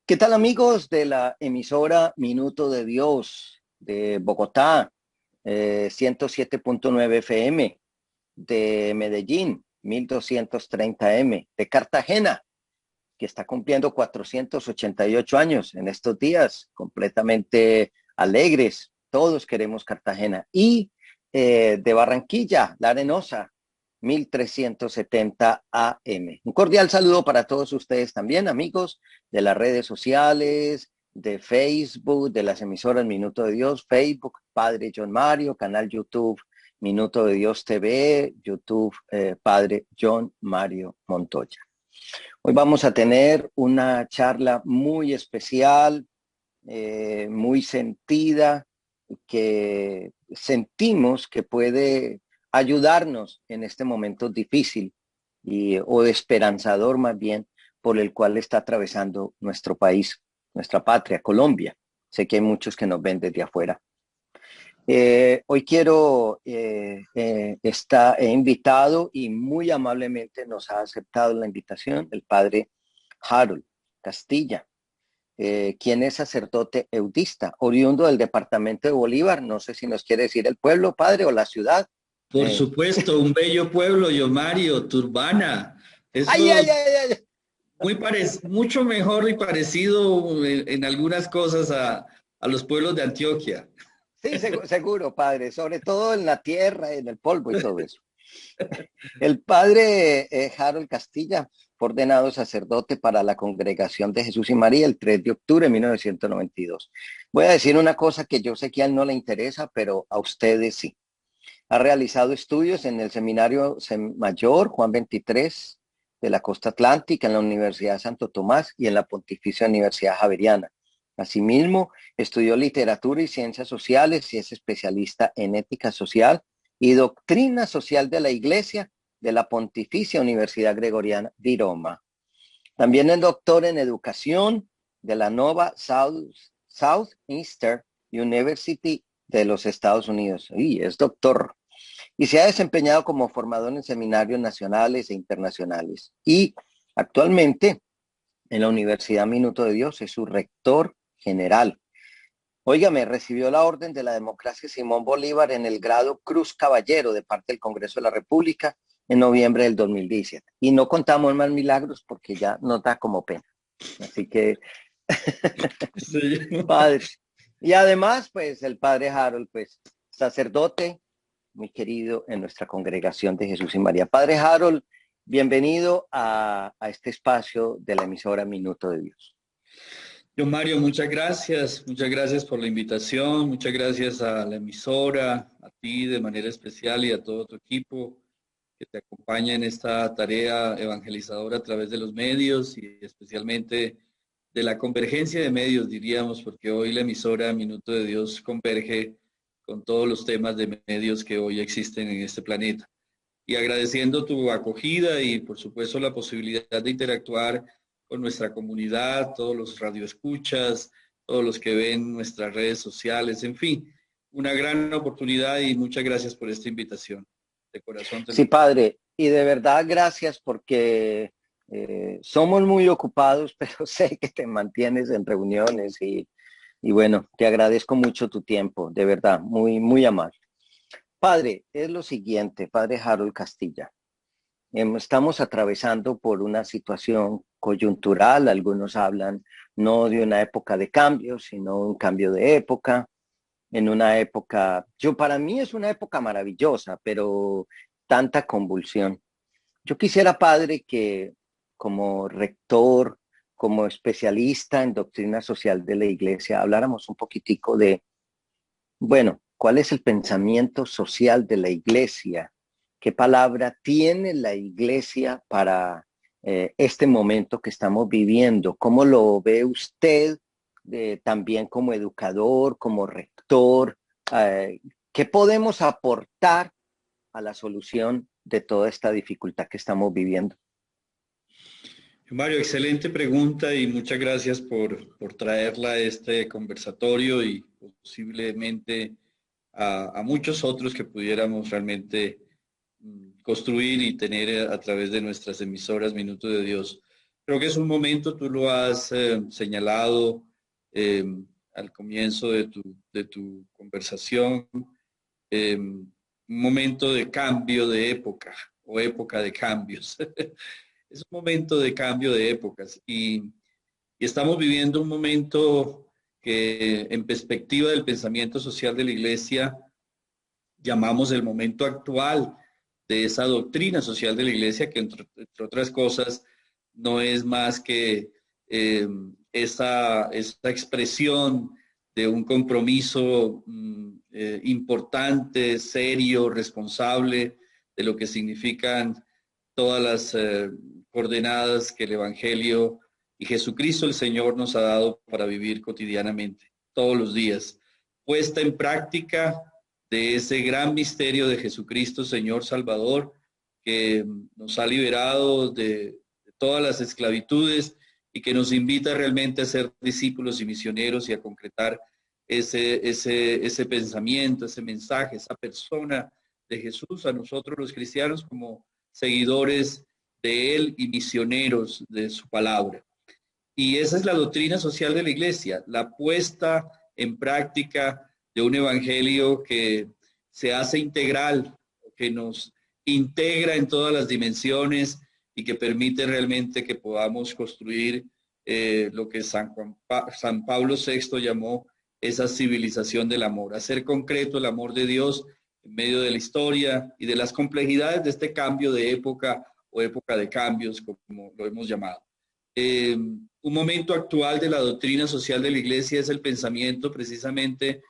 ¿Qué tal amigos de la emisora Minuto de Dios de Bogotá, 107.9 FM, de Medellín, 1230 M, de Cartagena, que está cumpliendo 488 años en estos días, completamente alegres, todos queremos Cartagena, y de Barranquilla, La Arenosa, 1370 AM. Un cordial saludo para todos ustedes también, amigos de las redes sociales, de Facebook, de las emisoras Minuto de Dios, Facebook, Padre John Mario, canal YouTube Minuto de Dios TV, YouTube Padre John Mario Montoya. Hoy vamos a tener una charla muy especial, muy sentida, que sentimos que puede ayudarnos en este momento difícil o de esperanzador más bien por el cual está atravesando nuestro país, nuestra patria, Colombia. Sé que hay muchos que nos ven desde afuera. Hoy quiero, está invitado y muy amablemente nos ha aceptado la invitación el padre Harold Castilla, quien es sacerdote eudista, oriundo del departamento de Bolívar. No sé si nos quiere decir el pueblo, padre, o la ciudad. Por supuesto, un bello pueblo, Yomario, Turbana. ¡Ay, Eso ay, ay, ay! mucho mejor y parecido en algunas cosas a los pueblos de Antioquia. Sí, seguro, padre, sobre todo en la tierra, en el polvo y todo eso. El padre Harold Castilla fue ordenado sacerdote para la Congregación de Jesús y María el 3 de octubre de 1992. Voy a decir una cosa que yo sé que a él no le interesa, pero a ustedes sí. Ha realizado estudios en el Seminario Mayor Juan 23 de la Costa Atlántica, en la Universidad Santo Tomás y en la Pontificia Universidad Javeriana. Asimismo, estudió literatura y ciencias sociales y es especialista en ética social y doctrina social de la Iglesia de la Pontificia Universidad Gregoriana de Roma. También es doctor en educación de la Nova Southeastern University de los Estados Unidos. Y es doctor. Y se ha desempeñado como formador en seminarios nacionales e internacionales. Y actualmente en la Universidad Minuto de Dios es su rector general. Óigame, recibió la Orden de la Democracia Simón Bolívar en el grado Cruz Caballero de parte del Congreso de la República en noviembre del 2017. Y no contamos más milagros porque ya nos da como pena. Así que, Sí. padre. Y además, pues el padre Harold, pues sacerdote, muy querido en nuestra congregación de Jesús y María. Padre Harold, bienvenido a este espacio de la emisora Minuto de Dios. Yomario, muchas gracias por la invitación, muchas gracias a la emisora, a ti de manera especial y a todo tu equipo que te acompaña en esta tarea evangelizadora a través de los medios y especialmente de la convergencia de medios, diríamos, porque hoy la emisora Minuto de Dios converge con todos los temas de medios que hoy existen en este planeta. Y agradeciendo tu acogida y por supuesto la posibilidad de interactuar con nuestra comunidad, todos los radioescuchas, todos los que ven nuestras redes sociales, en fin, una gran oportunidad y muchas gracias por esta invitación. De corazón te lo Sí, agradezco. padre, y de verdad gracias porque somos muy ocupados, pero sé que te mantienes en reuniones y bueno, te agradezco mucho tu tiempo, de verdad, muy, muy amable. Padre, es lo siguiente, padre Harold Castilla. Estamos atravesando por una situación coyuntural, algunos hablan no de una época de cambio, sino un cambio de época, en una época, yo para mí es una época maravillosa, pero tanta convulsión. Yo quisiera, padre, que como rector, como especialista en doctrina social de la iglesia, habláramos un poquitico de, bueno, ¿cuál es el pensamiento social de la iglesia? ¿Qué palabra tiene la iglesia para este momento que estamos viviendo? ¿Cómo lo ve usted también como educador, como rector? ¿Qué podemos aportar a la solución de toda esta dificultad que estamos viviendo? Mario, excelente pregunta y muchas gracias por traerla a este conversatorio y posiblemente a muchos otros que pudiéramos realmente construir y tener a través de nuestras emisoras Minuto de Dios. Creo que es un momento, tú lo has señalado eh, al comienzo de tu conversación, un momento de cambio de época o época de cambios. Es un momento de cambio de épocas y estamos viviendo un momento que en perspectiva del pensamiento social de la Iglesia llamamos el momento actual de esa doctrina social de la Iglesia, que entre otras cosas no es más que esta expresión de un compromiso importante, serio, responsable de lo que significan todas las coordenadas que el Evangelio y Jesucristo el Señor nos ha dado para vivir cotidianamente, todos los días, puesta en práctica de ese gran misterio de Jesucristo, Señor Salvador, que nos ha liberado de todas las esclavitudes y que nos invita realmente a ser discípulos y misioneros y a concretar ese pensamiento, ese mensaje, esa persona de Jesús a nosotros los cristianos como seguidores de Él y misioneros de su palabra. Y esa es la doctrina social de la Iglesia, la puesta en práctica de un evangelio que se hace integral, que nos integra en todas las dimensiones y que permite realmente que podamos construir lo que San Pablo VI llamó esa civilización del amor, hacer concreto el amor de Dios en medio de la historia y de las complejidades de este cambio de época o época de cambios, como lo hemos llamado. Un momento actual de la doctrina social de la Iglesia es el pensamiento precisamente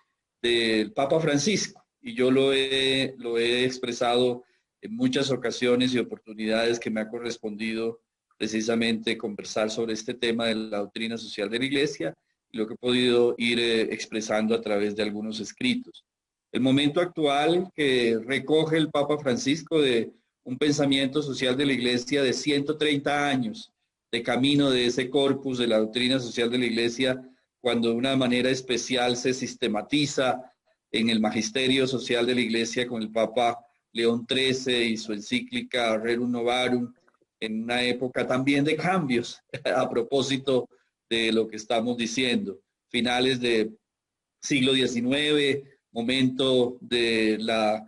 del Papa Francisco, y yo lo he expresado en muchas ocasiones y oportunidades que me ha correspondido precisamente conversar sobre este tema de la doctrina social de la Iglesia y lo que he podido ir expresando a través de algunos escritos. El momento actual que recoge el Papa Francisco de un pensamiento social de la Iglesia de 130 años, de camino de ese corpus de la doctrina social de la Iglesia, cuando de una manera especial se sistematiza en el magisterio social de la Iglesia con el Papa León XIII y su encíclica Rerum Novarum, en una época también de cambios, a propósito de lo que estamos diciendo, finales del siglo XIX, momento de la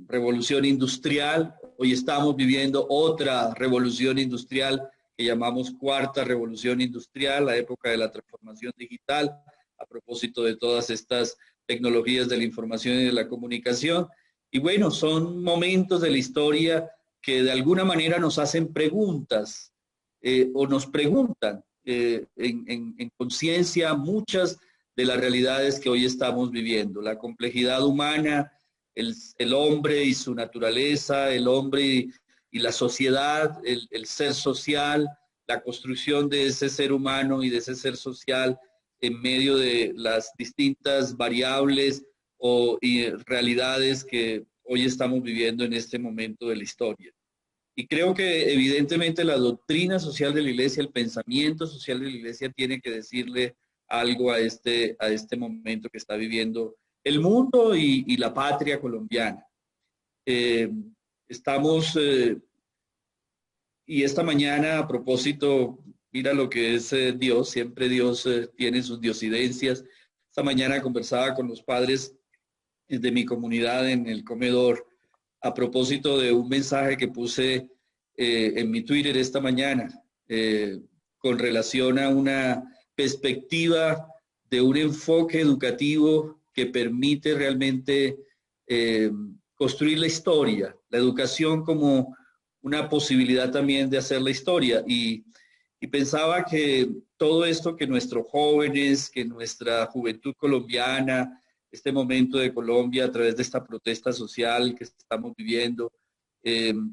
revolución industrial. Hoy estamos viviendo otra revolución industrial que llamamos cuarta revolución industrial, la época de la transformación digital, a propósito de todas estas tecnologías de la información y de la comunicación. Y bueno, son momentos de la historia que de alguna manera nos hacen preguntas o nos preguntan en conciencia muchas de las realidades que hoy estamos viviendo, la complejidad humana, el hombre y su naturaleza, el hombre y la sociedad, el ser social, la construcción de ese ser humano y de ese ser social en medio de las distintas variables y realidades que hoy estamos viviendo en este momento de la historia. Y creo que evidentemente la doctrina social de la Iglesia, el pensamiento social de la Iglesia tiene que decirle algo a este momento que está viviendo el mundo y la patria colombiana. Estamos, y esta mañana a propósito, mira lo que es Dios, siempre Dios tiene sus diosidencias. Esta mañana conversaba con los padres de mi comunidad en el comedor a propósito de un mensaje que puse en mi Twitter esta mañana con relación a una perspectiva de un enfoque educativo que permite realmente construir la historia, la educación como una posibilidad también de hacer la historia. Y pensaba que todo esto que nuestros jóvenes, que nuestra juventud colombiana, este momento de Colombia a través de esta protesta social que estamos viviendo,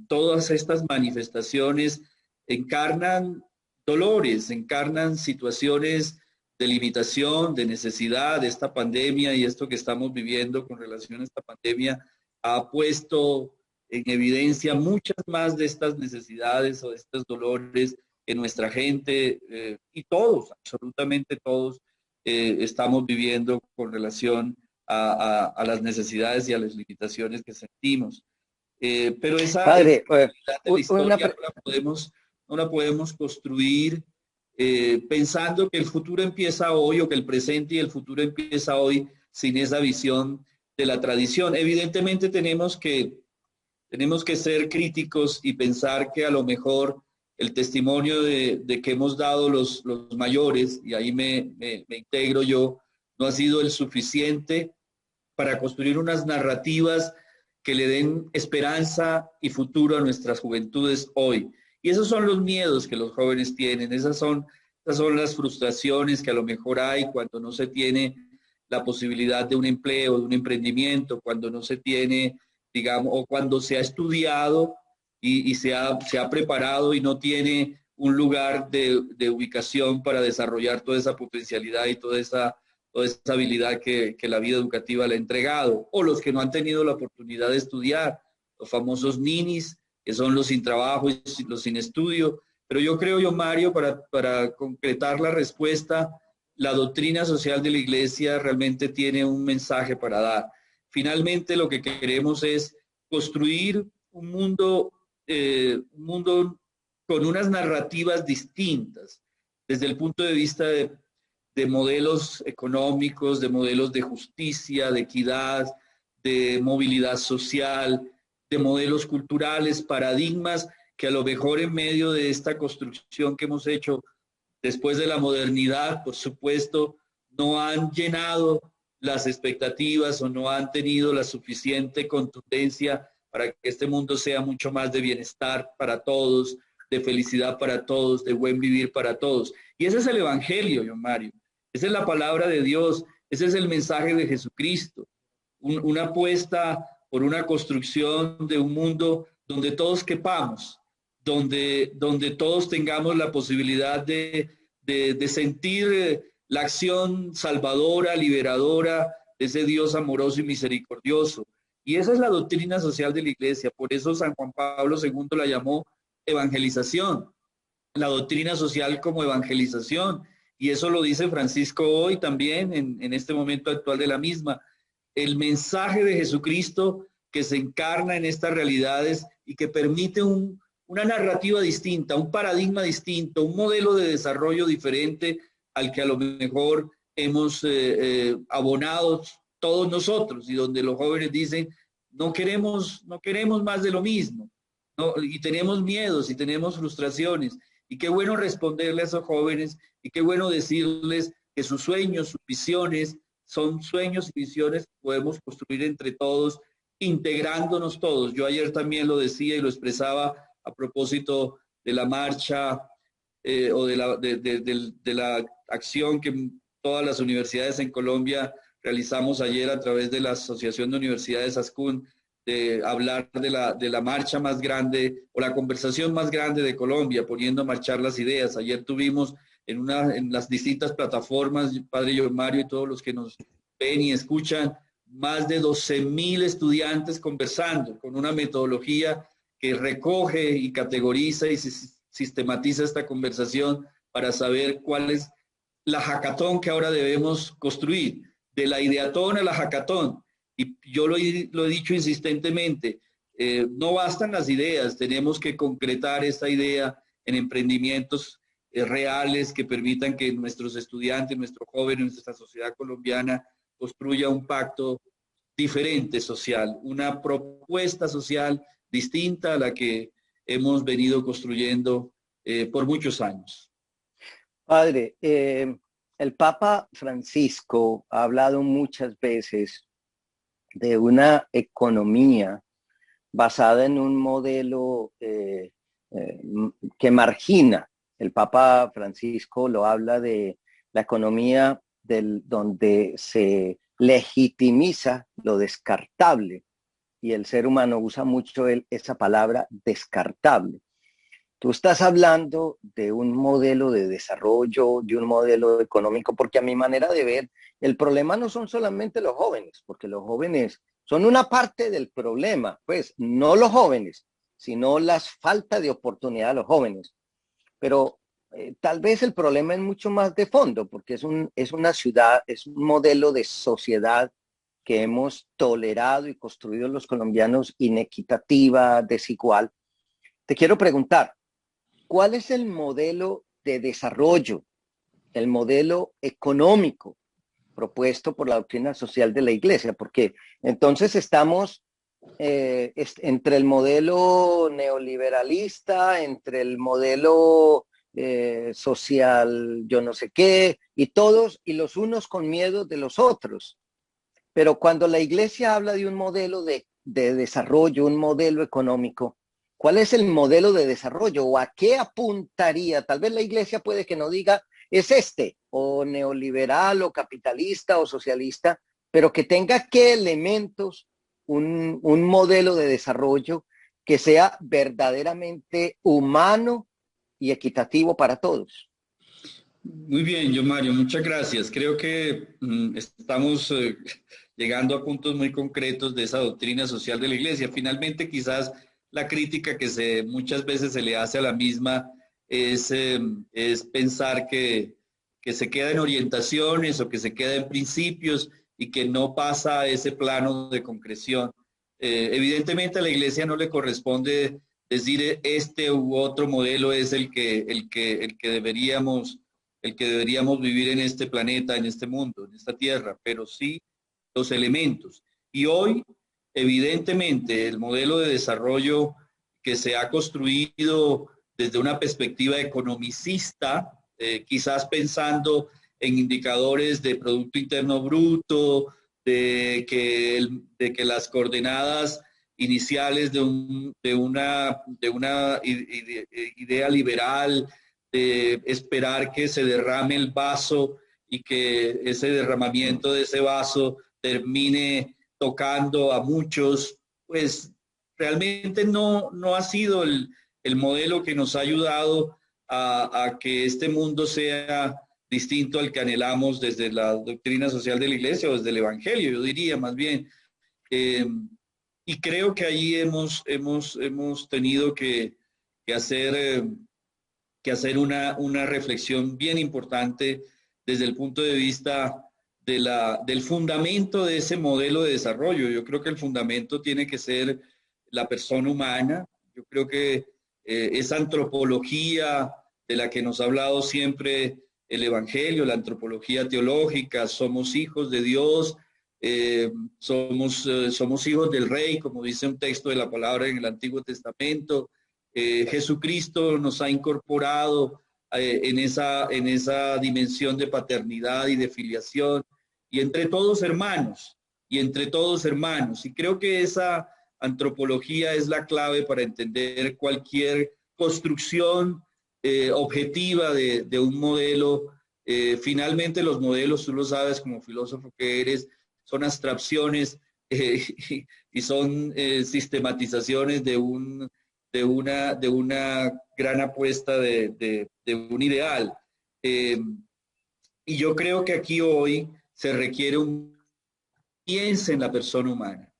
todas estas manifestaciones encarnan dolores, encarnan situaciones de limitación, de necesidad. De esta pandemia y esto que estamos viviendo con relación a esta pandemia ha puesto en evidencia muchas más de estas necesidades o de estos dolores que nuestra gente y todos, absolutamente todos, estamos viviendo con relación a las necesidades y a las limitaciones que sentimos. Pero esa Padre, realidad de la una, historia no la podemos no la podemos construir pensando que el futuro empieza hoy o que el presente y el futuro empieza hoy sin esa visión de la tradición. Evidentemente tenemos que ser críticos y pensar que a lo mejor el testimonio de que hemos dado los mayores, y ahí me integro yo, no ha sido el suficiente para construir unas narrativas que le den esperanza y futuro a nuestras juventudes hoy. Y esos son los miedos que los jóvenes tienen, esas son las frustraciones que a lo mejor hay cuando no se tiene la posibilidad de un empleo, de un emprendimiento, cuando no se tiene, digamos, o cuando se ha estudiado y se ha preparado y no tiene un lugar de ubicación para desarrollar toda esa potencialidad y toda esa habilidad que la vida educativa le ha entregado, o los que no han tenido la oportunidad de estudiar, los famosos ninis, que son los sin trabajo y los sin estudio. Pero yo creo, Mario, para concretar la respuesta, la doctrina social de la Iglesia realmente tiene un mensaje para dar. Finalmente, lo que queremos es construir un mundo con unas narrativas distintas, desde el punto de vista de modelos económicos, de modelos de justicia, de equidad, de movilidad social, de modelos culturales, paradigmas que a lo mejor en medio de esta construcción que hemos hecho después de la modernidad, por supuesto, no han llenado las expectativas o no han tenido la suficiente contundencia para que este mundo sea mucho más de bienestar para todos, de felicidad para todos, de buen vivir para todos. Y ese es el Evangelio, John Mario. Esa es la palabra de Dios, ese es el mensaje de Jesucristo. Una apuesta por una construcción de un mundo donde todos quepamos, donde todos tengamos la posibilidad de sentir la acción salvadora, liberadora de ese Dios amoroso y misericordioso. Y esa es la doctrina social de la Iglesia. Por eso San Juan Pablo II la llamó evangelización, la doctrina social como evangelización. Y eso lo dice Francisco hoy también, en este momento actual de la misma. El mensaje de Jesucristo que se encarna en estas realidades y que permite una narrativa distinta, un paradigma distinto, un modelo de desarrollo diferente al que a lo mejor hemos abonado todos nosotros, y donde los jóvenes dicen, no queremos más de lo mismo, ¿no? Y tenemos miedos y tenemos frustraciones. Y qué bueno responderle a esos jóvenes y qué bueno decirles que sus sueños, sus visiones, son sueños y visiones que podemos construir entre todos, integrándonos todos. Yo ayer también lo decía y lo expresaba a propósito de la marcha o de la acción que todas las universidades en Colombia realizamos ayer a través de la Asociación de Universidades ASCUN, de hablar de la marcha más grande o la conversación más grande de Colombia, poniendo a marchar las ideas. Ayer tuvimos en las distintas plataformas, Padre John Mario y todos los que nos ven y escuchan, más de 12,000 estudiantes conversando con una metodología que recoge y categoriza y sistematiza esta conversación para saber cuál es la hackathon que ahora debemos construir, de la ideatón a la hackathon. Y yo lo he dicho insistentemente, no bastan las ideas, tenemos que concretar esta idea en emprendimientos reales que permitan que nuestros estudiantes, nuestros jóvenes, nuestra sociedad colombiana construya un pacto diferente social, una propuesta social distinta a la que hemos venido construyendo por muchos años. Padre, el Papa Francisco ha hablado muchas veces de una economía basada en un modelo que margina. El Papa Francisco lo habla de la economía donde se legitimiza lo descartable, y el ser humano usa mucho esa palabra descartable. Tú estás hablando de un modelo de desarrollo, de un modelo económico, porque a mi manera de ver, el problema no son solamente los jóvenes, porque los jóvenes son una parte del problema, pues no los jóvenes, sino la falta de oportunidad de los jóvenes. Pero tal vez el problema es mucho más de fondo, porque es una ciudad, es un modelo de sociedad que hemos tolerado y construido los colombianos, inequitativa, desigual. Te quiero preguntar, ¿cuál es el modelo de desarrollo, el modelo económico propuesto por la doctrina social de la Iglesia? Porque entonces estamos entre el modelo neoliberalista, entre el modelo social, yo no sé qué, y todos, y los unos con miedo de los otros. Pero cuando la Iglesia habla de un modelo de desarrollo, un modelo económico, ¿cuál es el modelo de desarrollo o a qué apuntaría? Tal vez la Iglesia puede que no diga es este, o neoliberal, o capitalista, o socialista, pero que tenga qué elementos un modelo de desarrollo que sea verdaderamente humano y equitativo para todos. Muy bien, yo Mario, muchas gracias. Creo que estamos llegando a puntos muy concretos de esa doctrina social de la Iglesia. Finalmente, quizás la crítica que muchas veces se le hace a la misma es pensar que se queda en orientaciones o que se queda en principios y que no pasa a ese plano de concreción. Evidentemente a la Iglesia no le corresponde decir este u otro modelo es el que deberíamos vivir en este planeta, en este mundo, en esta tierra, pero sí los elementos. Y hoy, evidentemente, el modelo de desarrollo que se ha construido desde una perspectiva economicista, quizás pensando en indicadores de Producto Interno Bruto, de que las coordenadas iniciales de una idea liberal, de esperar que se derrame el vaso y que ese derramamiento de ese vaso termine tocando a muchos, pues realmente no ha sido el modelo que nos ha ayudado a que este mundo sea distinto al que anhelamos desde la doctrina social de la Iglesia o desde el Evangelio, yo diría más bien. Y creo que ahí hemos tenido que hacer una reflexión bien importante desde el punto de vista del fundamento de ese modelo de desarrollo. Yo creo que el fundamento tiene que ser la persona humana. Yo creo que esa antropología de la que nos ha hablado siempre el Evangelio, la antropología teológica, somos hijos de Dios, somos hijos del Rey, como dice un texto de la palabra en el Antiguo Testamento. Jesucristo nos ha incorporado en esa dimensión de paternidad y de filiación, y entre todos hermanos, y creo que esa antropología es la clave para entender cualquier construcción objetiva de un modelo. Finalmente los modelos, tú lo sabes como filósofo que eres, son abstracciones y son sistematizaciones de una gran apuesta de un ideal. Y yo creo que aquí hoy se requiere piense en la persona humana.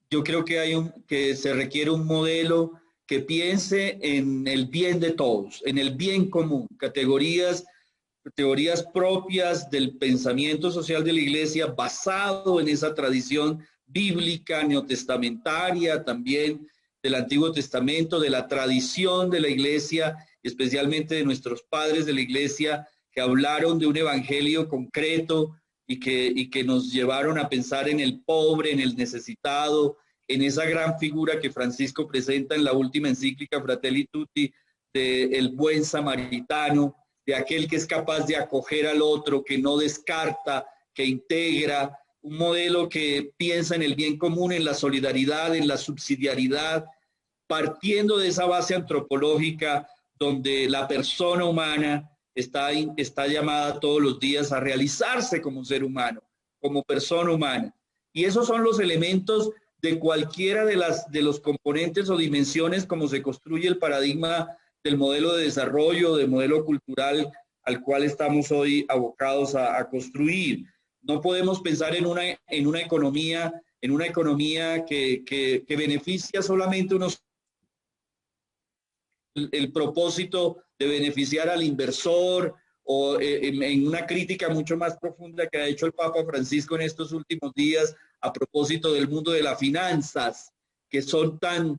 Yo creo que se requiere un modelo que piense en el bien de todos, en el bien común, teorías propias del pensamiento social de la Iglesia basado en esa tradición bíblica, neotestamentaria, también del Antiguo Testamento, de la tradición de la Iglesia, especialmente de nuestros padres de la Iglesia, que hablaron de un evangelio concreto y que nos llevaron a pensar en el pobre, en el necesitado, en esa gran figura que Francisco presenta en la última encíclica Fratelli Tutti, del buen samaritano, de aquel que es capaz de acoger al otro, que no descarta, que integra, un modelo que piensa en el bien común, en la solidaridad, en la subsidiariedad, partiendo de esa base antropológica donde la persona humana está llamada todos los días a realizarse como ser humano, como persona humana. Y esos son los elementos de cualquiera de los componentes o dimensiones como se construye el paradigma del modelo de desarrollo, del modelo cultural al cual estamos hoy abocados a construir. No podemos pensar en una economía que beneficia solamente el propósito de beneficiar al inversor, o en una crítica mucho más profunda que ha hecho el Papa Francisco en estos últimos días a propósito del mundo de las finanzas, que son tan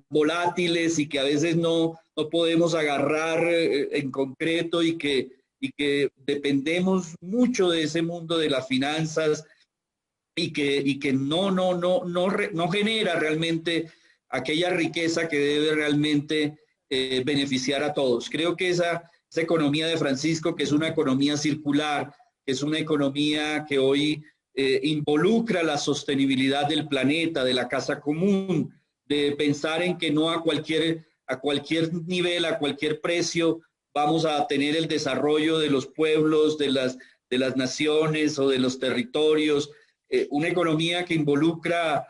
volátiles y que a veces no no podemos agarrar en concreto y que dependemos mucho de ese mundo de las finanzas y que no genera realmente aquella riqueza que debe realmente beneficiar a todos. Creo que esa economía de Francisco, que es una economía circular, que es una economía que hoy involucra la sostenibilidad del planeta, de la casa común, de pensar en que no a cualquier nivel, a cualquier precio, vamos a tener el desarrollo de los pueblos, de las naciones o de los territorios, una economía que involucra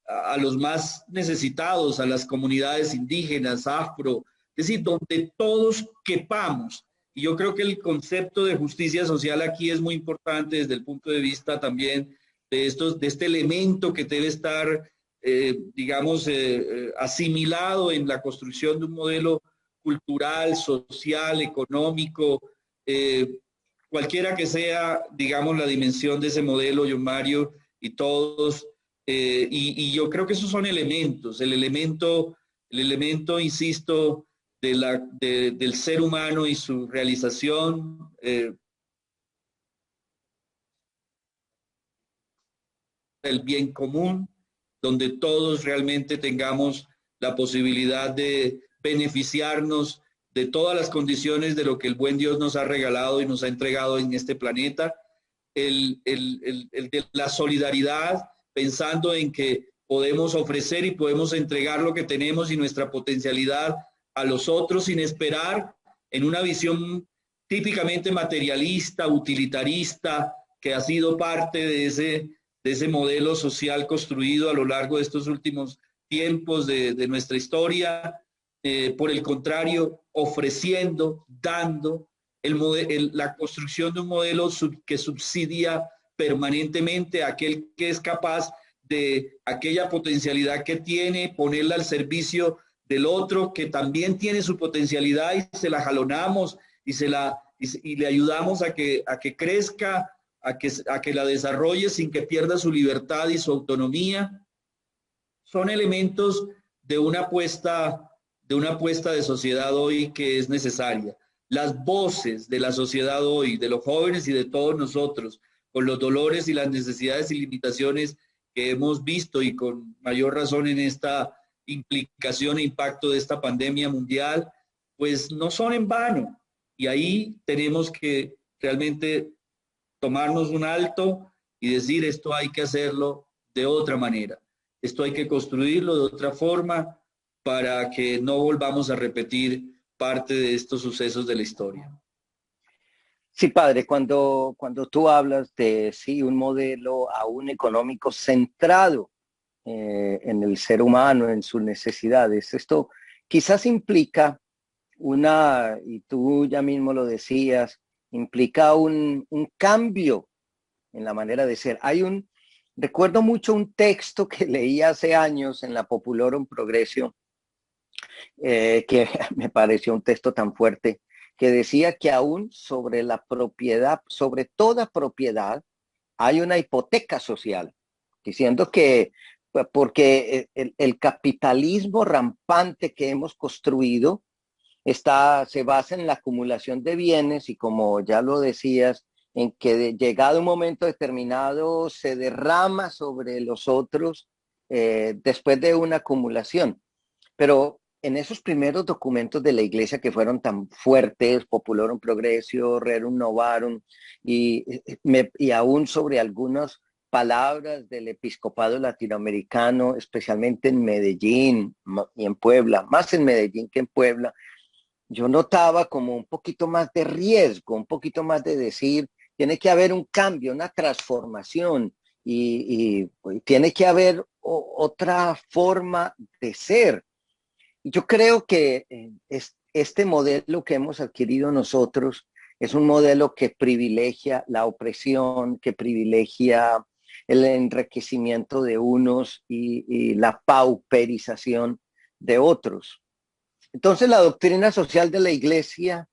a los más necesitados, a las comunidades indígenas, afro, es decir, donde todos quepamos. Y yo creo que el concepto de justicia social aquí es muy importante desde el punto de vista también de este elemento que debe estar, digamos, asimilado en la construcción de un modelo cultural, social, económico, cualquiera que sea, digamos, la dimensión de ese modelo, John Mario, y todos, y yo creo que esos son elementos, el elemento, insisto, del ser humano y su realización, el bien común, donde todos realmente tengamos la posibilidad de beneficiarnos de todas las condiciones de lo que el buen Dios nos ha regalado y nos ha entregado en este planeta, el de la solidaridad, pensando en que podemos ofrecer y podemos entregar lo que tenemos y nuestra potencialidad a los otros sin esperar en una visión típicamente materialista, utilitarista, que ha sido parte de ese modelo social construido a lo largo de estos últimos tiempos de nuestra historia. Por el contrario, ofreciendo, dando, la construcción de un modelo que subsidia permanentemente a aquel que es capaz de aquella potencialidad que tiene, ponerla al servicio del otro que también tiene su potencialidad y se la jalonamos y le ayudamos a que crezca, a que la desarrolle sin que pierda su libertad y su autonomía. Son elementos de una apuesta de sociedad hoy que es necesaria. Las voces de la sociedad hoy, de los jóvenes y de todos nosotros, con los dolores y las necesidades y limitaciones que hemos visto y con mayor razón en esta implicación e impacto de esta pandemia mundial, pues no son en vano. Y ahí tenemos que realmente tomarnos un alto y decir esto hay que hacerlo de otra manera. Esto hay que construirlo de otra forma para que no volvamos a repetir parte de estos sucesos de la historia. Sí, padre, cuando tú hablas de sí, un modelo aún económico centrado en el ser humano, en sus necesidades, esto quizás implica y tú ya mismo lo decías, implica un cambio en la manera de ser. Recuerdo mucho un texto que leí hace años en la Populorum Progressio, que me pareció un texto tan fuerte, que decía que aún sobre la propiedad, sobre toda propiedad, hay una hipoteca social, diciendo que porque el capitalismo rampante que hemos construido se basa en la acumulación de bienes y como ya lo decías, en que llegado un momento determinado se derrama sobre los otros después de una acumulación. Pero en esos primeros documentos de la iglesia que fueron tan fuertes, Populorum Progressio, Rerum Novarum, y aún sobre algunas palabras del episcopado latinoamericano, especialmente en Medellín y en Puebla, más en Medellín que en Puebla, yo notaba como un poquito más de riesgo, un poquito más de decir, tiene que haber un cambio, una transformación y tiene que haber otra forma de ser. Yo creo que este modelo que hemos adquirido nosotros es un modelo que privilegia la opresión, que privilegia el enriquecimiento de unos y la pauperización de otros. Entonces, la doctrina social de la Iglesia,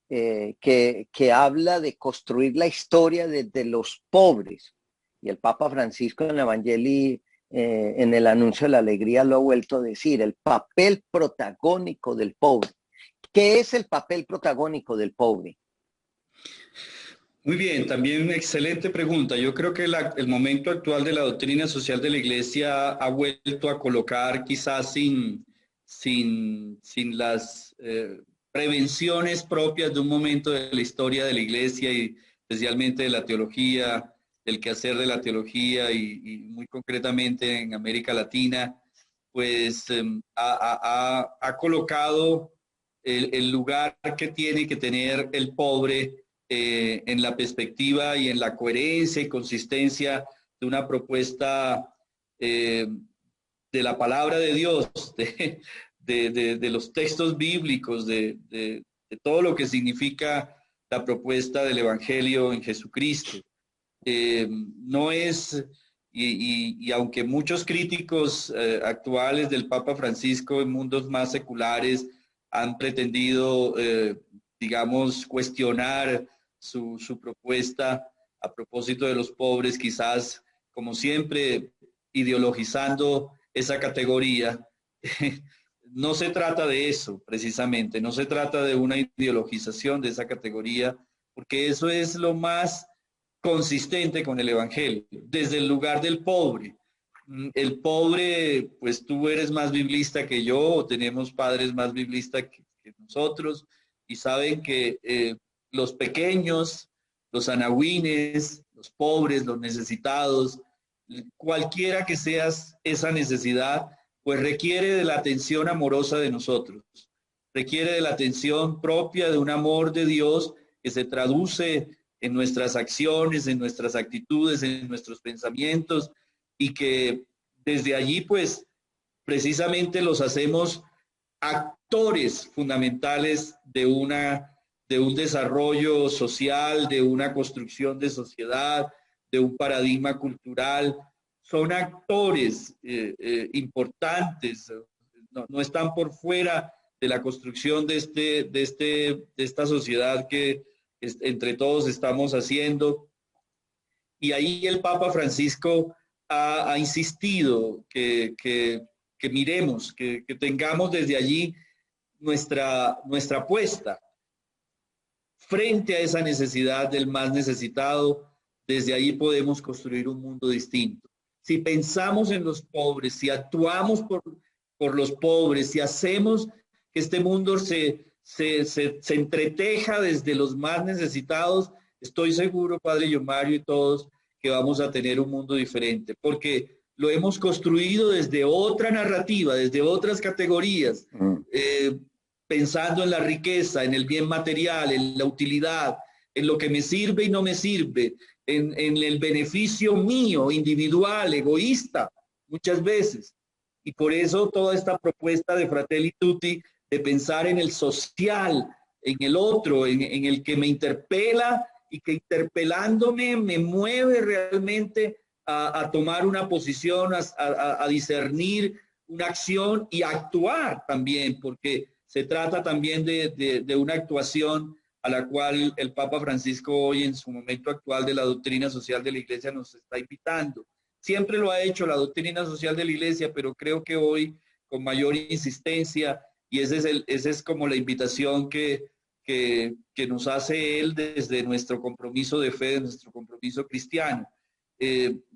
que habla de construir la historia desde los pobres, y el Papa Francisco en el Evangelii, en el anuncio de la alegría, lo ha vuelto a decir, el papel protagónico del pobre. ¿Qué es el papel protagónico del pobre? Muy bien, también una excelente pregunta. Yo creo que el momento actual de la doctrina social de la Iglesia ha vuelto a colocar quizás sin las prevenciones propias de un momento de la historia de la Iglesia y especialmente de la teología, del quehacer de la teología y muy concretamente en América Latina, pues ha colocado el lugar que tiene que tener el pobre en la perspectiva y en la coherencia y consistencia de una propuesta de la palabra de Dios, de los textos bíblicos, de todo lo que significa la propuesta del Evangelio en Jesucristo. No es, y aunque muchos críticos actuales del Papa Francisco en mundos más seculares han pretendido, digamos, cuestionar su propuesta a propósito de los pobres, quizás, como siempre, ideologizando esa categoría. No se trata de eso, precisamente, no se trata de una ideologización de esa categoría, porque eso es lo más consistente con el Evangelio, desde el lugar del pobre. El pobre, pues tú eres más biblista que yo, o tenemos padres más biblistas que nosotros, y saben que los pequeños, los anahuines, los pobres, los necesitados, cualquiera que seas esa necesidad, pues requiere de la atención amorosa de nosotros, requiere de la atención propia de un amor de Dios que se traduce en nuestras acciones, en nuestras actitudes, en nuestros pensamientos, y que desde allí, pues, precisamente los hacemos actores fundamentales de un desarrollo social, de una construcción de sociedad, de un paradigma cultural. Son actores importantes, no están por fuera de la construcción de esta sociedad que entre todos estamos haciendo. Y ahí el Papa Francisco ha insistido que miremos, que tengamos desde allí nuestra apuesta frente a esa necesidad del más necesitado. Desde ahí podemos construir un mundo distinto. Si pensamos en los pobres, si actuamos por los pobres, si hacemos que este mundo se entreteja desde los más necesitados, estoy seguro, Padre Yomario y todos, que vamos a tener un mundo diferente, porque lo hemos construido desde otra narrativa, desde otras categorías, pensando en la riqueza, en el bien material, en la utilidad, en lo que me sirve y no me sirve, en el beneficio mío, individual, egoísta, muchas veces. Y por eso toda esta propuesta de Fratelli Tutti, de pensar en el social, en el otro, en el que me interpela y que interpelándome me mueve realmente a tomar una posición, a discernir una acción y a actuar también, porque se trata también de una actuación a la cual el Papa Francisco hoy en su momento actual de la doctrina social de la Iglesia nos está invitando. Siempre lo ha hecho la doctrina social de la Iglesia, pero creo que hoy con mayor insistencia, y esa es como la invitación que nos hace él desde nuestro compromiso de fe, nuestro compromiso cristiano.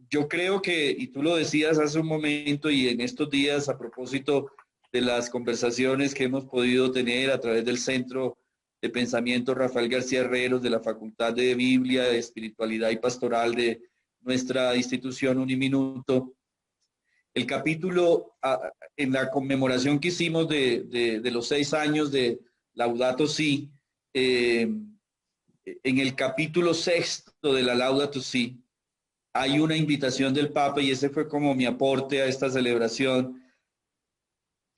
Yo creo que, y tú lo decías hace un momento y en estos días a propósito de las conversaciones que hemos podido tener a través del Centro de Pensamiento Rafael García Herreros, de la Facultad de Biblia, de Espiritualidad y Pastoral de nuestra institución Uniminuto, el capítulo en la conmemoración que hicimos de los 6 años de Laudato Si, en el capítulo 6 de la Laudato Si, hay una invitación del Papa y ese fue como mi aporte a esta celebración.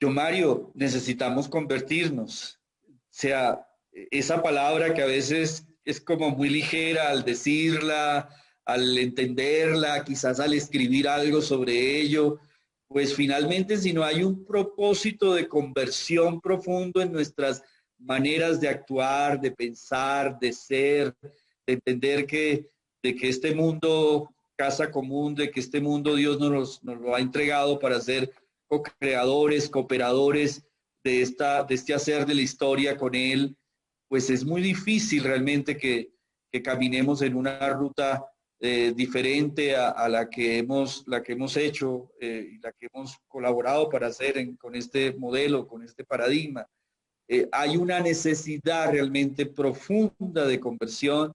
Yo, Mario, necesitamos convertirnos. O sea, esa palabra que a veces es como muy ligera al decirla, al entenderla, quizás al escribir algo sobre ello, pues finalmente si no hay un propósito de conversión profundo en nuestras maneras de actuar, de pensar, de ser, de entender de que este mundo, casa común, de que este mundo Dios nos lo ha entregado para ser co-creadores, cooperadores de este hacer de la historia con él, pues es muy difícil realmente que caminemos en una ruta diferente a la que hemos hecho y la que hemos colaborado para hacer con este modelo, con este paradigma. Hay una necesidad realmente profunda de conversión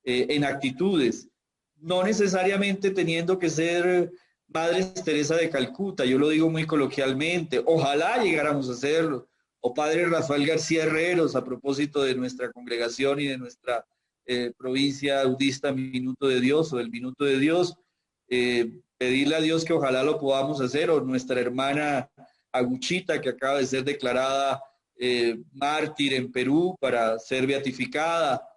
en actitudes, no necesariamente teniendo que ser Madre Teresa de Calcuta, yo lo digo muy coloquialmente, ojalá llegáramos a hacerlo, o Padre Rafael García Herreros, a propósito de nuestra congregación y de nuestra provincia budista Minuto de Dios o del Minuto de Dios, pedirle a Dios que ojalá lo podamos hacer, o nuestra hermana Aguchita, que acaba de ser declarada mártir en Perú para ser beatificada,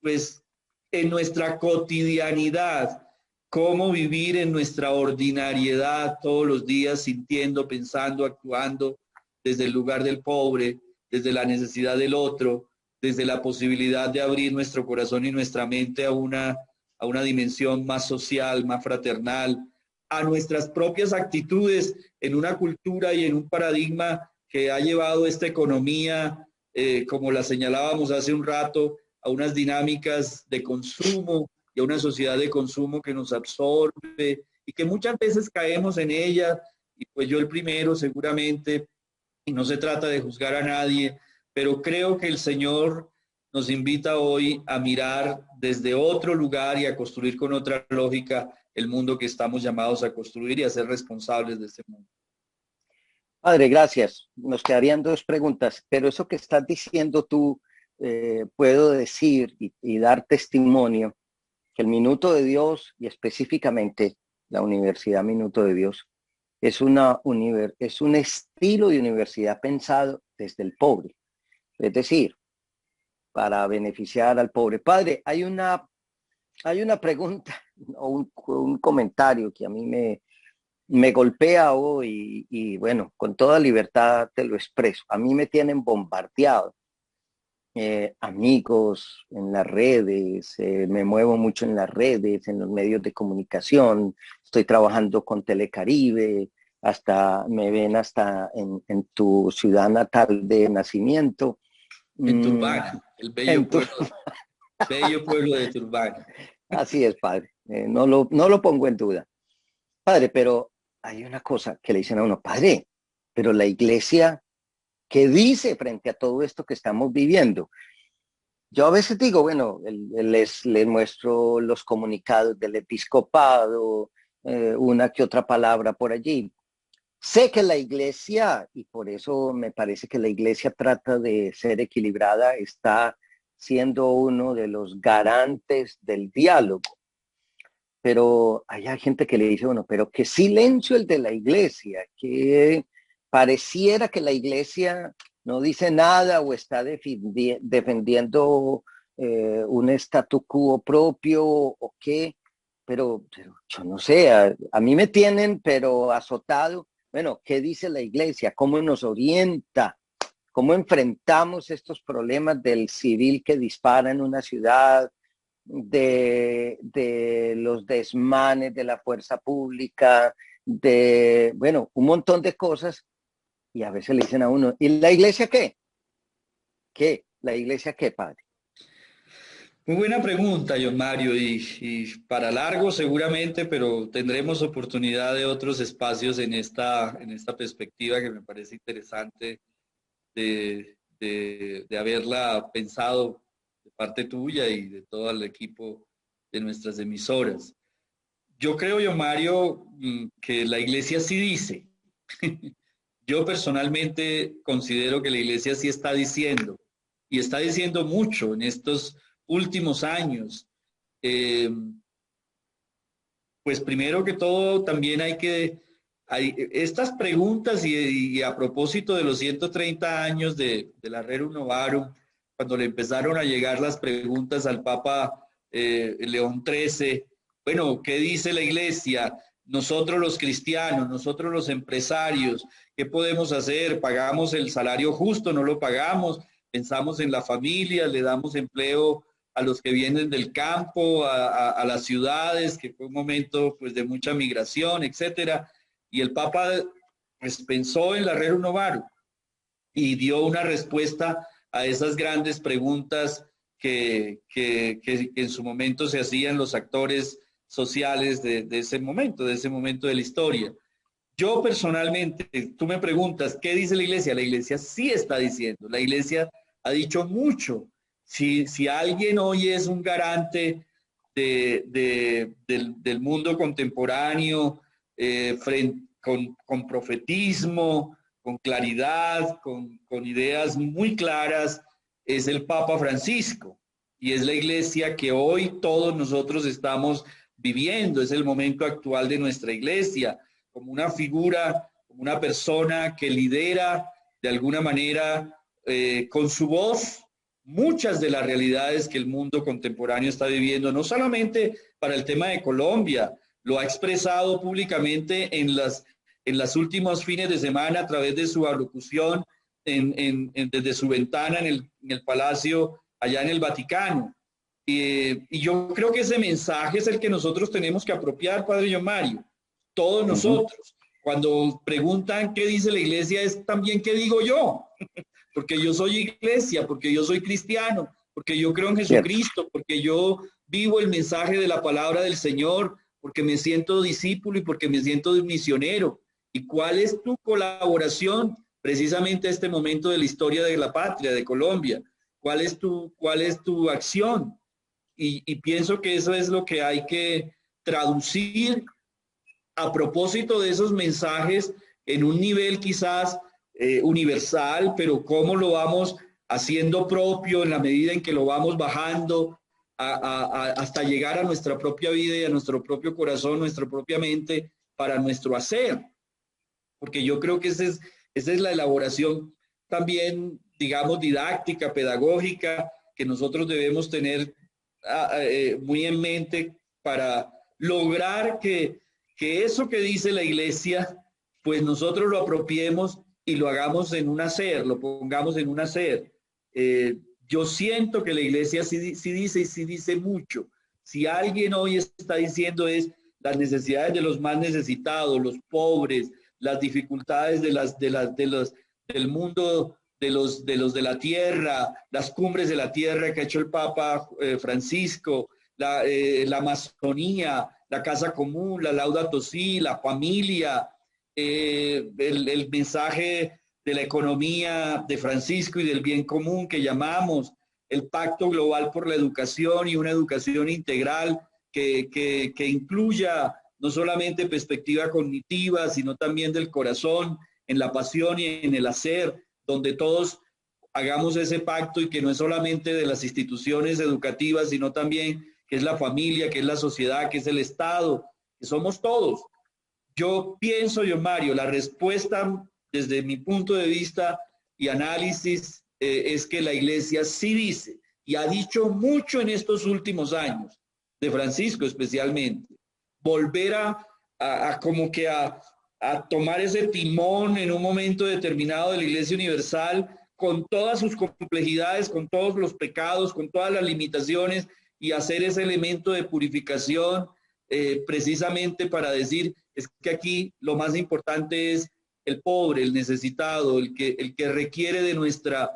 pues en nuestra cotidianidad, cómo vivir en nuestra ordinariedad todos los días, sintiendo, pensando, actuando desde el lugar del pobre, desde la necesidad del otro, desde la posibilidad de abrir nuestro corazón y nuestra mente a una dimensión más social, más fraternal, a nuestras propias actitudes en una cultura y en un paradigma que ha llevado esta economía, como la señalábamos hace un rato, a unas dinámicas de consumo y a una sociedad de consumo que nos absorbe y que muchas veces caemos en ella, y pues yo el primero seguramente, y no se trata de juzgar a nadie, pero creo que el Señor nos invita hoy a mirar desde otro lugar y a construir con otra lógica el mundo que estamos llamados a construir y a ser responsables de ese mundo. Padre, gracias. Nos quedarían dos preguntas, pero eso que estás diciendo tú, puedo decir y dar testimonio que el Minuto de Dios y específicamente la Universidad Minuto de Dios es es un estilo de universidad pensado desde el pobre, es decir, para beneficiar al pobre. Padre, hay una pregunta o un comentario que a mí me golpea hoy bueno, con toda libertad te lo expreso. A mí me tienen bombardeado. Amigos en las redes, me muevo mucho en las redes, en los medios de comunicación, estoy trabajando con Telecaribe, hasta me ven hasta en tu ciudad natal de nacimiento. En Mm, Turbana, el en bello pueblo de Turbana. Así es, padre, no lo pongo en duda. Padre, pero hay una cosa que le dicen a uno, padre, pero la iglesia, ¿qué dice frente a todo esto que estamos viviendo? Yo a veces digo, bueno, les muestro los comunicados del episcopado, una que otra palabra por allí. Sé que la iglesia, y por eso me parece que la iglesia trata de ser equilibrada, está siendo uno de los garantes del diálogo. Pero hay gente que le dice, bueno, pero qué silencio el de la iglesia, que pareciera que la iglesia no dice nada o está defendiendo un statu quo propio o qué, pero yo no sé, a mí me tienen pero azotado. Bueno, ¿qué dice la iglesia? ¿Cómo nos orienta? ¿Cómo enfrentamos estos problemas del civil que dispara en una ciudad, de los desmanes de la fuerza pública, de, bueno, un montón de cosas? Y a veces le dicen a uno, ¿y la iglesia qué? ¿Qué? ¿La iglesia qué, padre? Muy buena pregunta, John Mario, y para largo seguramente, pero tendremos oportunidad de otros espacios en esta perspectiva que me parece interesante de haberla pensado de parte tuya y de todo el equipo de nuestras emisoras. Yo creo, John Mario, que la iglesia sí dice. Yo personalmente considero que la iglesia sí está diciendo, y está diciendo mucho en estos últimos años. Eh, pues primero que todo, también hay estas preguntas y a propósito de los 130 años de la Rerum Novarum, cuando le empezaron a llegar las preguntas al Papa León XIII, bueno, ¿qué dice la iglesia? Nosotros los cristianos, nosotros los empresarios, ¿qué podemos hacer? ¿Pagamos el salario justo? ¿No lo pagamos? ¿Pensamos en la familia? ¿Le damos empleo a los que vienen del campo, a las ciudades, que fue un momento pues de mucha migración, etcétera? Y el Papa pues pensó en la Rerum Novarum y dio una respuesta a esas grandes preguntas que en su momento se hacían los actores sociales de ese momento de la historia. Yo personalmente, tú me preguntas, ¿qué dice la iglesia? La iglesia sí está diciendo, la iglesia ha dicho mucho. Si alguien hoy es un garante del mundo contemporáneo, con profetismo, con claridad, con ideas muy claras, es el Papa Francisco. Y es la iglesia que hoy todos nosotros estamos viviendo, es el momento actual de nuestra iglesia como una figura, como una persona que lidera de alguna manera con su voz muchas de las realidades que el mundo contemporáneo está viviendo, no solamente para el tema de Colombia, lo ha expresado públicamente en las últimos fines de semana a través de su alocución desde su ventana en el palacio allá en el Vaticano. Y yo creo que ese mensaje es el que nosotros tenemos que apropiar, Padre John Mario, todos nosotros. Cuando preguntan qué dice la iglesia, es también qué digo yo, porque yo soy iglesia, porque yo soy cristiano, porque yo creo en Cierto. Jesucristo, porque yo vivo el mensaje de la palabra del Señor, porque me siento discípulo y porque me siento misionero. ¿Y cuál es tu colaboración precisamente a este momento de la historia de la patria, de Colombia? Cuál es tu acción? Y pienso que eso es lo que hay que traducir a propósito de esos mensajes en un nivel quizás universal, pero cómo lo vamos haciendo propio en la medida en que lo vamos bajando hasta llegar a nuestra propia vida y a nuestro propio corazón, nuestra propia mente, para nuestro hacer. Porque yo creo que esa es la elaboración también, digamos, didáctica, pedagógica, que nosotros debemos tener muy en mente para lograr que eso que dice la iglesia, pues nosotros lo apropiemos y lo hagamos en un hacer, lo pongamos en un hacer. Yo siento que la iglesia sí dice y sí dice mucho. Si alguien hoy está diciendo es las necesidades de los más necesitados, los pobres, las dificultades del mundo de la tierra, las cumbres de la tierra que ha hecho el Papa Francisco, la Amazonía, la casa común, la Laudato Si, la familia, el mensaje de la economía de Francisco y del bien común que llamamos, el pacto global por la educación y una educación integral que incluya no solamente perspectiva cognitiva, sino también del corazón, en la pasión y en el hacer, donde todos hagamos ese pacto y que no es solamente de las instituciones educativas, sino también que es la familia, que es la sociedad, que es el Estado, que somos todos. Yo pienso, yo Mario, la respuesta desde mi punto de vista y análisis es que la iglesia sí dice y ha dicho mucho en estos últimos años, de Francisco especialmente, volver como que a tomar ese timón en un momento determinado de la Iglesia Universal con todas sus complejidades, con todos los pecados, con todas las limitaciones y hacer ese elemento de purificación precisamente para decir, es que aquí lo más importante es el pobre, el necesitado, el que requiere de nuestra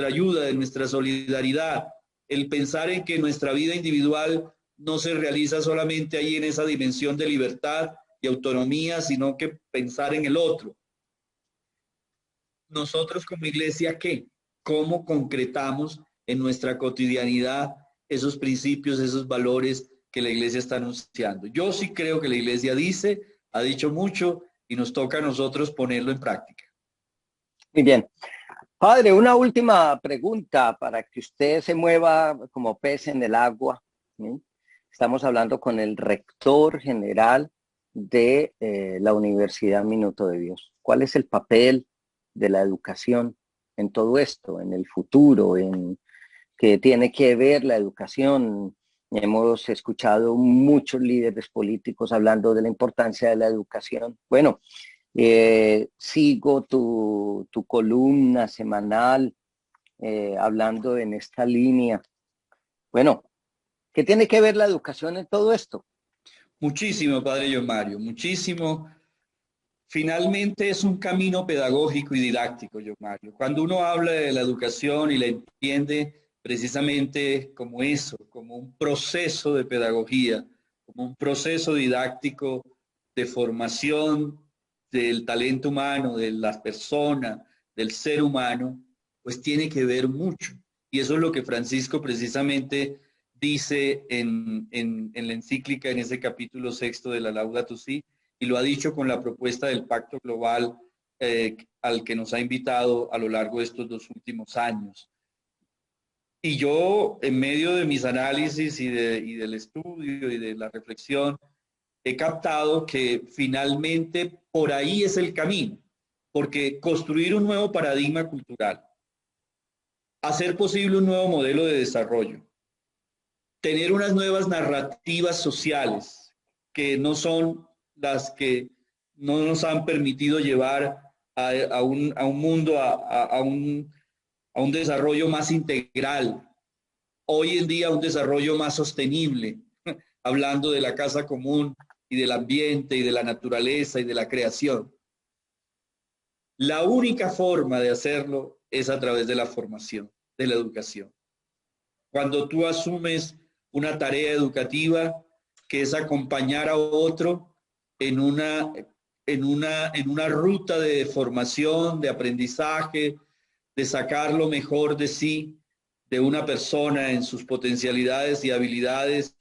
ayuda, de nuestra solidaridad, el pensar en que nuestra vida individual no se realiza solamente ahí en esa dimensión de libertad y autonomía, sino que pensar en el otro. Nosotros como iglesia, ¿qué? ¿Cómo concretamos en nuestra cotidianidad esos principios, esos valores que la iglesia está anunciando? Yo sí creo que la iglesia dice, ha dicho mucho y nos toca a nosotros ponerlo en práctica. Muy bien. Padre, una última pregunta para que usted se mueva como pez en el agua. ¿Sí? Estamos hablando con el rector general de la Universidad Minuto de Dios. ¿Cuál es el papel de la educación en todo esto, en el futuro, en que tiene que ver la educación? Hemos escuchado muchos líderes políticos hablando de la importancia de la educación. Bueno, sigo tu columna semanal hablando en esta línea. Bueno, ¿qué tiene que ver la educación en todo esto? Muchísimo, Padre John Mario, muchísimo. finalmente es un camino pedagógico y didáctico, yo, Mario. Cuando uno habla de la educación y la entiende precisamente como eso, como un proceso de pedagogía, como un proceso didáctico de formación del talento humano, de la persona, del ser humano, pues tiene que ver mucho. Y eso es lo que Francisco precisamente dice en la encíclica, en ese capítulo 6 de la Laudato Si, y lo ha dicho con la propuesta del Pacto Global al que nos ha invitado a lo largo de estos 2 últimos años. Y yo, en medio de mis análisis y del estudio y de la reflexión, he captado que finalmente por ahí es el camino, porque construir un nuevo paradigma cultural, hacer posible un nuevo modelo de desarrollo, tener unas nuevas narrativas sociales que no son las que no nos han permitido llevar a un mundo, a un desarrollo más integral, hoy en día un desarrollo más sostenible, hablando de la casa común y del ambiente y de la naturaleza y de la creación. La única forma de hacerlo es a través de la formación, de la educación. Cuando tú asumes una tarea educativa que es acompañar a otro en una ruta de formación, de aprendizaje, de sacar lo mejor de sí, de una persona en sus potencialidades y habilidades,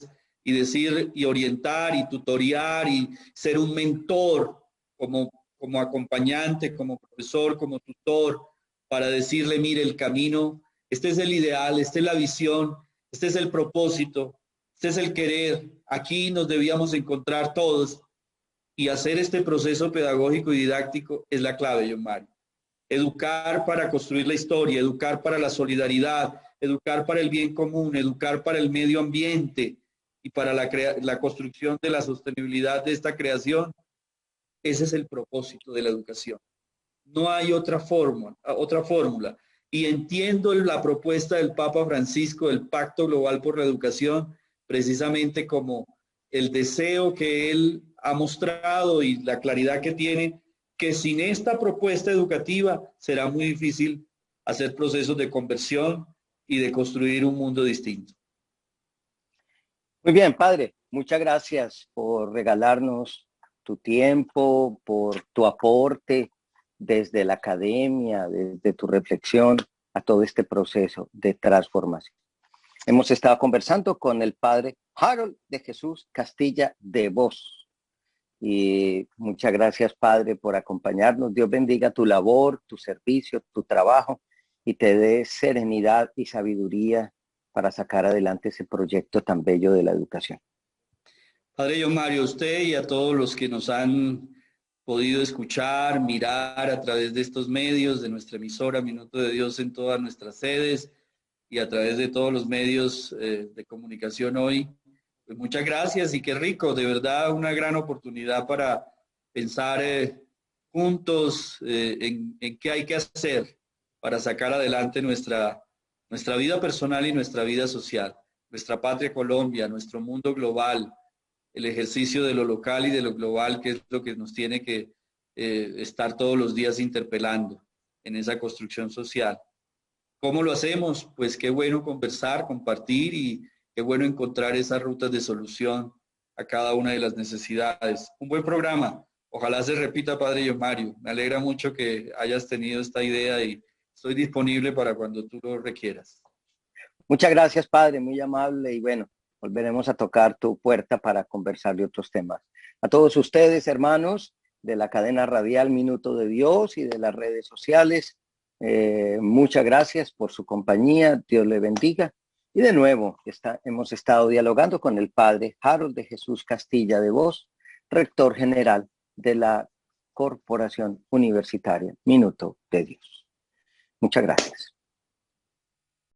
y decir y orientar y tutorear y ser un mentor como acompañante, como profesor, como tutor, para decirle, mire, el camino, este es el ideal, esta es la visión, este es el propósito, este es el querer, aquí nos debíamos encontrar todos, y hacer este proceso pedagógico y didáctico es la clave, John Mario. Educar para construir la historia, educar para la solidaridad, educar para el bien común, educar para el medio ambiente y para la construcción de la sostenibilidad de esta creación. Ese es el propósito de la educación. No hay otra fórmula. Y entiendo la propuesta del Papa Francisco del Pacto Global por la Educación, precisamente como el deseo que él ha mostrado y la claridad que tiene, que sin esta propuesta educativa será muy difícil hacer procesos de conversión y de construir un mundo distinto. Muy bien, padre. Muchas gracias por regalarnos tu tiempo, por tu aporte desde la academia, desde tu reflexión a todo este proceso de transformación. Hemos estado conversando con el padre Harold de Jesús Castilla de Vos. Y muchas gracias, padre, por acompañarnos. Dios bendiga tu labor, tu servicio, tu trabajo y te dé serenidad y sabiduría para sacar adelante ese proyecto tan bello de la educación. Padre John Mario, a usted y a todos los que nos han podido escuchar, mirar a través de estos medios, de nuestra emisora Minuto de Dios en todas nuestras sedes y a través de todos los medios de comunicación hoy. Pues muchas gracias y qué rico, de verdad una gran oportunidad para pensar juntos en qué hay que hacer para sacar adelante nuestra vida personal y nuestra vida social, nuestra patria Colombia, nuestro mundo global, el ejercicio de lo local y de lo global, que es lo que nos tiene que estar todos los días interpelando en esa construcción social. ¿Cómo lo hacemos? Pues qué bueno conversar, compartir y qué bueno encontrar esas rutas de solución a cada una de las necesidades. Un buen programa. Ojalá se repita, Padre John Mario. Me alegra mucho que hayas tenido esta idea y estoy disponible para cuando tú lo requieras. Muchas gracias, padre, muy amable y bueno, volveremos a tocar tu puerta para conversar de otros temas. A todos ustedes, hermanos de la cadena radial Minuto de Dios y de las redes sociales, muchas gracias por su compañía, Dios le bendiga. Y de nuevo, hemos estado dialogando con el padre Harold de Jesús Castilla de Vos, rector general de la Corporación Universitaria Minuto de Dios. Muchas gracias.